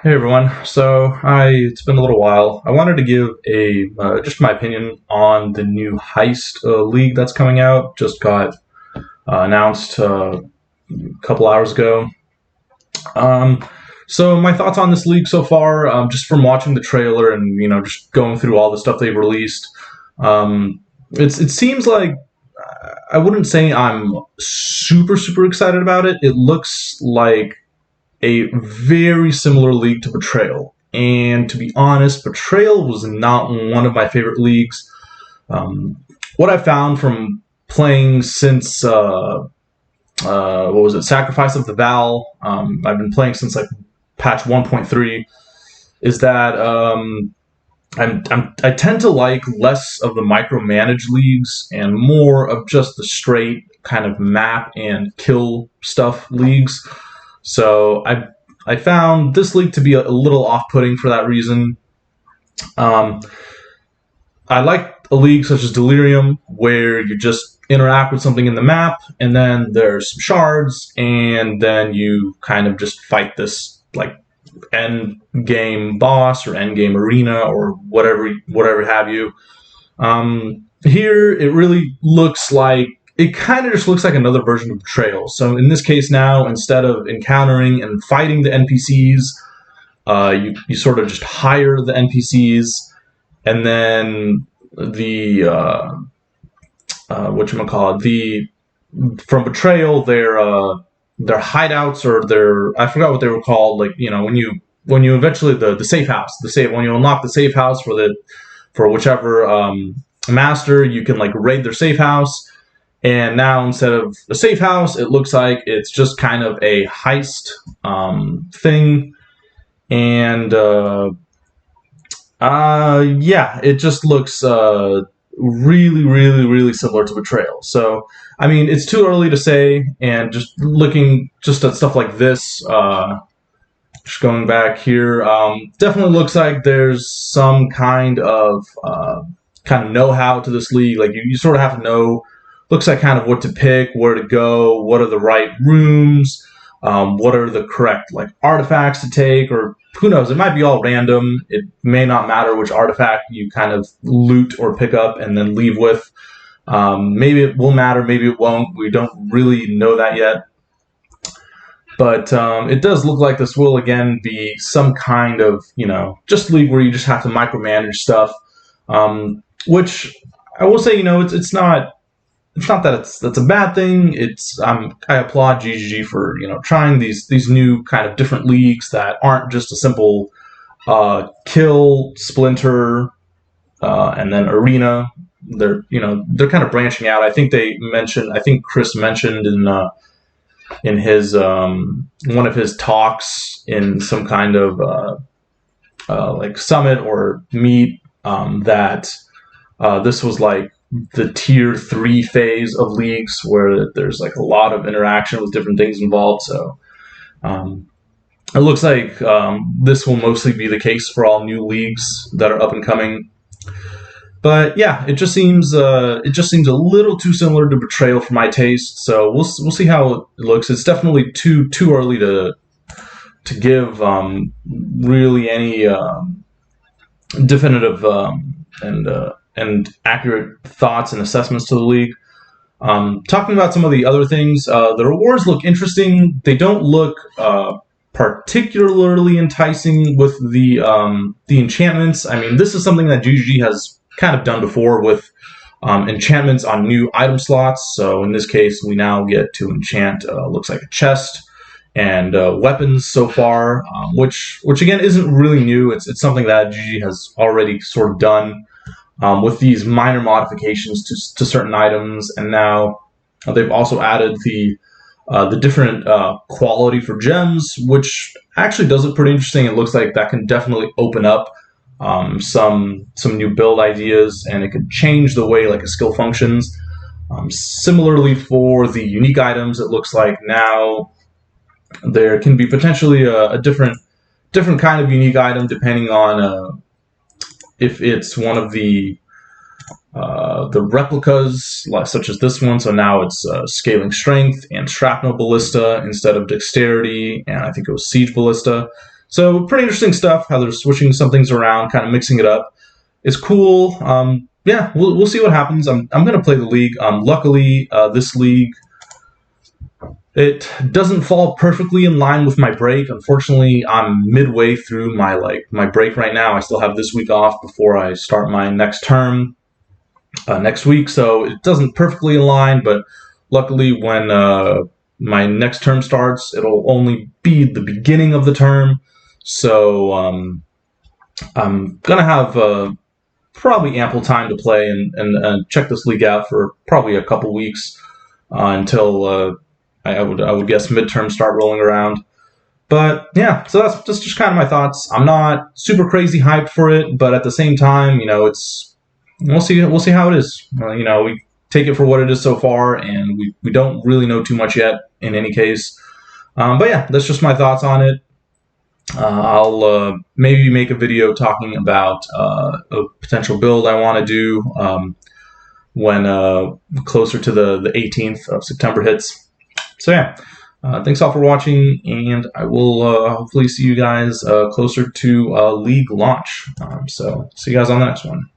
Hey everyone. It's been a little while. I wanted to give a just my opinion on the new Heist league that's coming out. Just got announced a couple hours ago. Um, so my thoughts on this league so far, just from watching the trailer and just going through all the stuff they've released. It seems like I wouldn't say I'm super excited about it. It looks like a very similar league to Betrayal. And to be honest, Betrayal was not one of my favorite leagues. What I found from playing since what was it, Sacrifice of the Val? I've been playing since like patch 1.3. Is that I tend to like less of the micromanaged leagues and more of just the straight kind of map and kill stuff leagues. So I found this league to be a little off-putting for that reason. Um, I like a league such as Delirium where you just interact with something in the map, and then there's some shards, and then you kind of just fight this like end game boss or end game arena or whatever have you. Here it really looks like it kind of just looks like another version of Betrayal. So in this case now, instead of encountering and fighting the NPCs, you sort of just hire the NPCs, and then the whatchamacallit, the from Betrayal, their hideouts or their, I forgot what they were called. Like when you eventually the safe house, when you unlock the safe house for whichever master, you can like raid their safe house. And now instead of a safe house, it looks like it's just kind of a heist thing. And yeah, it just looks really similar to Betrayal. So, I mean, it's too early to say. And just looking just at stuff like this, just going back here, definitely looks like there's some kind of know-how to this league. Like you sort of have to know. Looks like kind of what to pick, where to go, what are the right rooms, what are the correct like artifacts to take, or who knows, it might be all random. It may not matter which artifact you kind of loot or pick up and then leave with. Maybe it will matter, maybe it won't. We don't really know that yet. But it does look like this will again be some kind of, just league where you just have to micromanage stuff. Which I will say, it's not that that's a bad thing. I applaud GGG for trying these new kind of different leagues that aren't just a simple kill, splinter, and then arena. They're kind of branching out. I think Chris mentioned in his one of his talks in some kind of like summit or meet that this was like the tier 3 phase of leagues where there's like a lot of interaction with different things involved. So it looks like this will mostly be the case for all new leagues that are up and coming. But yeah, it just seems a little too similar to Betrayal for my taste. So we'll see how it looks. It's definitely too early to give really any definitive and accurate thoughts and assessments to the league. Talking about some of the other things, the rewards look interesting. They don't look particularly enticing with the enchantments. I mean, this is something that GGG has kind of done before with enchantments on new item slots. So in this case, we now get to enchant looks like a chest and weapons so far, which again isn't really new. It's something that GGG has already sort of done. With these minor modifications to certain items, and now they've also added the different quality for gems, which actually does look pretty interesting. It looks like that can definitely open up some new build ideas, and it could change the way like a skill functions. Similarly, for the unique items, it looks like now there can be potentially a different kind of unique item depending on if it's one of the replicas, such as this one. So now it's scaling strength and shrapnel ballista instead of dexterity, and I think it was siege ballista. So pretty interesting stuff, how they're switching some things around, kind of mixing it up. It's cool. Yeah, we'll see what happens. I'm going to play the league. Luckily, this league, it doesn't fall perfectly in line with my break. Unfortunately, I'm midway through my break right now. I still have this week off before I start my next term next week, so it doesn't perfectly align, but luckily when my next term starts, it'll only be the beginning of the term, so I'm gonna have probably ample time to play and check this league out for probably a couple weeks until I would guess midterms start rolling around. But yeah, so that's just kind of my thoughts. I'm not super crazy hyped for it, but at the same time, we'll see how it is. We take it for what it is so far, and we don't really know too much yet in any case. But yeah, that's just my thoughts on it. I'll maybe make a video talking about a potential build I want to do when closer to the 18th of September hits. So yeah, thanks all for watching, and I will hopefully see you guys closer to league launch. So see you guys on the next one.